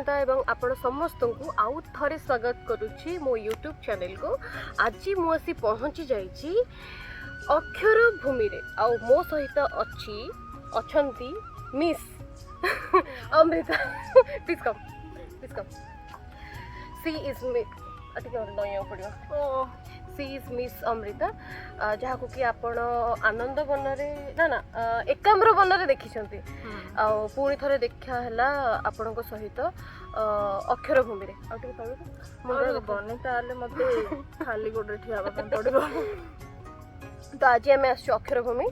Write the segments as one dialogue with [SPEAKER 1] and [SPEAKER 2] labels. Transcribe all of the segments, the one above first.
[SPEAKER 1] अमृता एवं आपण समस्त को आउ थरे स्वागत करुच्ची मो यूट्यूब चैनल को। आज मुझे पहुँची जाइए अक्षर भूमि रे आउ मो सहित अच्छी miss Amrita please come she is she is miss Amrita जहाँ को कि आपण आनंद वन ना ना एकाम्र वन देखी पुणी थे देखा है आपण सहित अक्षर भूमि रे
[SPEAKER 2] बनी ताले मते खाली गोडे ठिया पड़ो।
[SPEAKER 1] तो आज आम आस अक्षर भूमि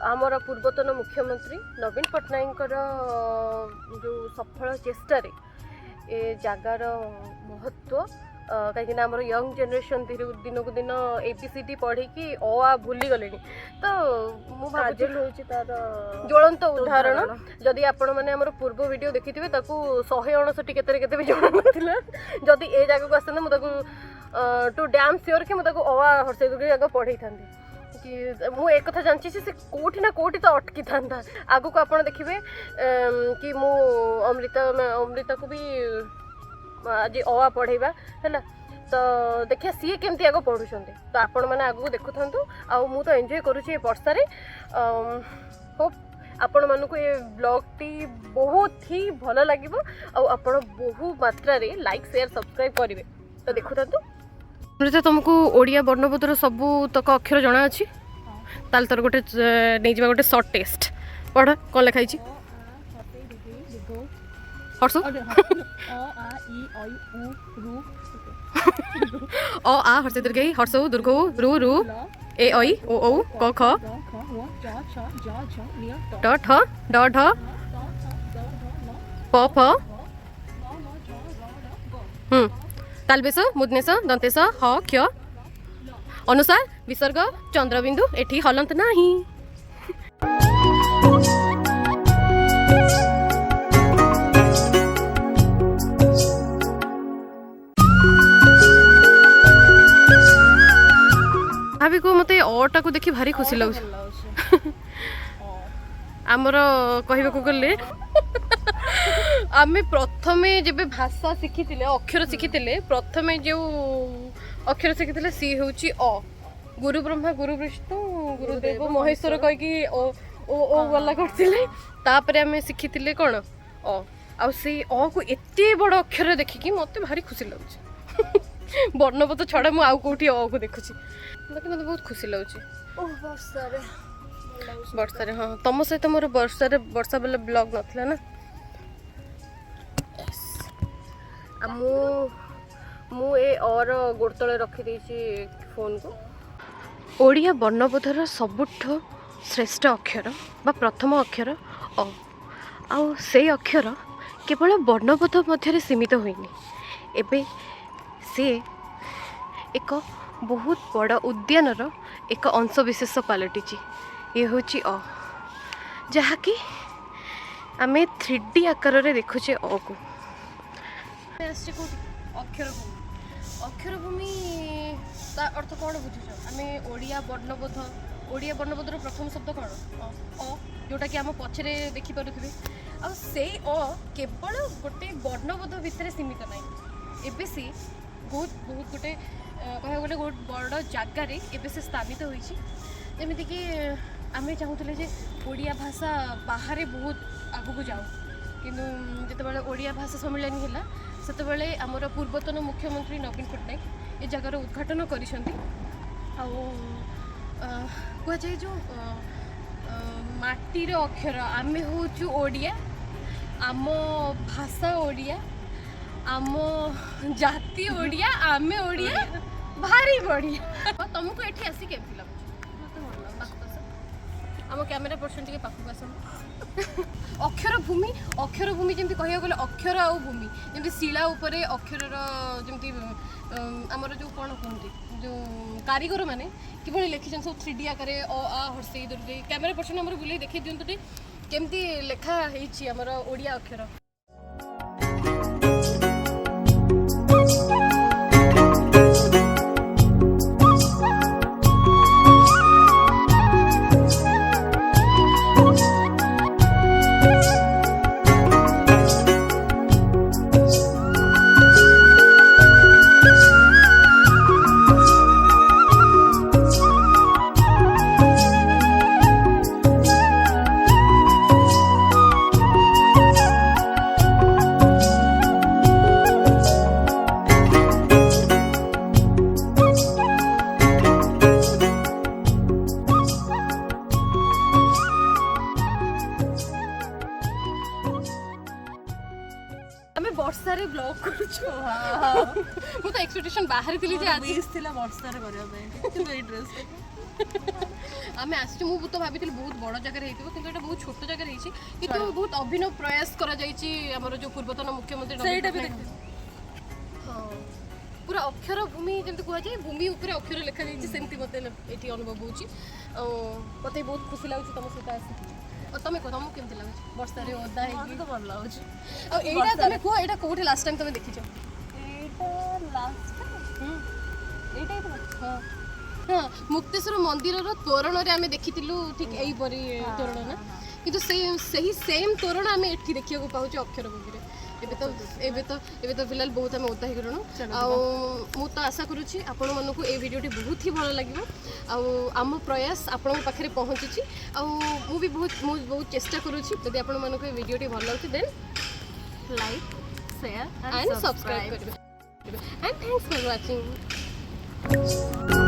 [SPEAKER 1] आमर पूर्वतन मुख्यमंत्री नवीन पट्टनायक जो सफल चेष्टा ए जगार महत्व कहीं आम यंग जेनेरेशन दिन को दिन एबीसीडी पढ़ी अ आ भूली गले तो मुझे
[SPEAKER 2] तार
[SPEAKER 1] ज्वलंत उदाहरण जदि आपण मैंने आम पूर्व वीडियो देखी थे 159 केते भी जଣା ना जदि ए जगह को आसते मुझे टू डैम श्योर कि मुझे अ आ हर्षे दुर्गे जगह पढ़ी था कि मु एक कथा जानची से कोठी ना कोठी तो अटकी था आगु को आपण देखिए कि मु अमृता को भी आज अ पढ़ेबा है तो देखिए सी केमती आग पढ़ुंट तो आपण मैंने आगू देखु था मु तो एंजॉय करुँचे वर्षा होप आपण मानक ये ब्लॉग टी बहुत ही भल लगे आपण बहु मात्रा रे लाइक शेयर सब्सक्राइब करेंगे तो देखु था तुमको ओडिया वर्णबोधर सबू तक अक्षर जना अच्छी ताल तोर गोटे नहीं जावा गोटे शॉर्ट टेस्ट पढ़ कौन लिखाई हर्ष अ आ हर्ष दीर्घ हर्ष दुर्घ रु रु ए ऐ ओ औ क ख ट ठ ड ढ प फ तालबेश मुदनेश दंतेश ह क्ष अनुसार विसर्ग चंद्रबिंदु एठी हलंत नाही। भाभी को मते अटा को देखि भारी खुशी लगुच आमर कहबा गले आमे प्रथमे जेबे भाषा शिखी अक्षर शिखी प्रथमे जो अक्षर शिखी सी हूँ अ गुरु ब्रह्मा गुरु विष्णु गुरुदेव महेश्वर कहीकि ओ गला करते आम शिखी कौन आ से अ को एते बड़ अक्षर देखिकी मत भारी खुशी लगुच वर्णपत छड़ा मुझे आउ कौटी अ को देखुची मत बहुत खुशी लगुच वर्षा हाँ तुम सहित मोर वर्षा बेले ब्लॉग नाला ना मु ए और गोड़तले रखी फोन को ओडिया वर्णबोधर सबुठ श्रेष्ठ अक्षर बा प्रथम अक्षर अ आउ से अक्षर केवल वर्णबोध मध्य सीमित होइनी एबे से एक बहुत बड़ उद्यानर एक अंशविशेष पलटि ये हूँ अ जहाँकि आम 3D आकार रे देखुचे अ को अक्षर भूमि अर्थ कौन बुझुच आम ओडिया वर्णबोधर प्रथम शब्द कौन अ जोटा कि आम पछरे देखिपे आ से अ केवल गोटे वर्णबोध भितर सीमित ना एबे सी बहुत बहुत गोटे कह गले बहुत बड़ जगार एबे से स्थापित होइछि जेमिति कि आम चाहूले जे ओडिया भाषा बाहर बहुत आगू जाऊ किंतु जितेबाला ओडिया भाषा सम्मेलन है सेतबेले आमर पूर्वतन मुख्यमंत्री नवीन पट्टनायक ए जगार उद्घाटन करिसेंती कह जाए जो माटीर अक्षर आमे होचु ओडिया आम भाषा ओडिया आम जाति ओडिया आमे ओडिया भारी बढ़िया तुमको एठी आसी केमती लगुच आम कैमेरा पर्सन टे पाखक आस अक्षर भूमि जमी कह गले अक्षर आ भूमि जमी शिला उपरे अक्षर जमी आमर जो कौन कहते जो कारीगर मैंने कि लिखी सब 3D आकार अ आ हर्षे दुर्गे कैमेरा पर्सन आम बुले देखी दिंतु केमती लेखा होमर ओडिया अक्षर ଆମେ ବର୍ଷାରେ ବ୍ଲଗ୍ କରୁଛୁ ମୁଁ ତ ଏକ୍ସପେକ୍ଟେସନ୍ ବାହାରେ ଥିଲି ଯେ ଆଜି
[SPEAKER 2] ଥିଲା ବର୍ଷାରେ କରିବା ପାଇଁ କିନ୍ତୁ ଏଇ ଡ୍ରେସ୍
[SPEAKER 1] ଆମେ ଆସିଛୁ ମୁଁ ତ ଭାବିଥିଲି ବହୁତ ବଡ଼ ଜାଗାରେ ହେଇଥିବ କିନ୍ତୁ ଏଇଟା ବହୁତ ଛୋଟ ଜାଗାରେ ହେଇଛି କିନ୍ତୁ ବହୁତ ଅଭିନବ ପ୍ରୟାସ କରାଯାଇଛି ଆମର ଯେଉଁ ପୂର୍ବତନ ମୁଖ୍ୟମନ୍ତ୍ରୀ
[SPEAKER 2] ସେଇଟା ବି
[SPEAKER 1] ହଁ ପୁରା ଅକ୍ଷର ଭୂମି ଯେମିତି କୁହାଯାଏ ଭୂମି ଉପରେ ଅକ୍ଷର ଲେଖାଯାଇଛି ସେମିତି ମୋତେ ଏଠି ଅନୁଭବ ହେଉଛି ଆଉ ମୋତେ ବହୁତ ଖୁସି ଲାଗୁଛି ତମ ସହିତ ଆସିକି ଆଉ ତମେ କୁହ ତମକୁ କେମିତି ଲାଗୁଛି ବର୍ଷାରେ ଓଦା ହେଇକି
[SPEAKER 2] ତ ଭଲ ଲାଗୁଛି
[SPEAKER 1] ଆଉ ଏଇଟା ତମେ କୁହ ଏଇଟା କୋଉଠି ଲାଷ୍ଟ ଟାଇମ୍ ତମେ ଦେଖିଛ
[SPEAKER 2] ଏଇଟା ଲାଷ୍ଟ ଏଇଟା
[SPEAKER 1] ହଁ ହଁ ମୁକ୍ତେଶ୍ୱର ମନ୍ଦିରର ତୋରଣରେ ଆମେ ଦେଖିଥିଲୁ ଠିକ୍ ଏଇପରି ତୋରଣ ନା କିନ୍ତୁ ସେହି ସେମ୍ ତୋରଣ ଆମେ ଏଠି ଦେଖିବାକୁ ପାଉଛୁ ଅକ୍ଷର ଭୂମିରେ ଏବେ ତ ଫିଲହାଲ ବହୁତ ଆମେ ଓଦା ହେଇଗଲୁଣୁ ଆଉ ମୁଁ ତ ଆଶା କରୁଛି ଆପଣମାନଙ୍କୁ ଏଇ ଭିଡ଼ିଓଟି ବହୁତ ହି ଭଲ ଲାଗିବ ଆଉ ଆମ ପ୍ରୟାସ ଆପଣଙ୍କ ପାଖରେ ପହଞ୍ଚୁଛି ଆଉ ମୁଁ ବହୁତ ଚେଷ୍ଟା କରୁଛି ଯଦି ଆପଣମାନଙ୍କୁ ଏଇ ଭିଡ଼ିଓଟି ଭଲ ଲାଗୁଛି ଦେନ୍ ଲାଇକ୍ ସେୟାର ଆଣ୍ଡ ସବସ୍କ୍ରାଇବ୍ କରିବେ ଆଣ୍ଡ ଥ୍ୟାଙ୍କ୍ସ ଫର୍ ୱାଚିଂ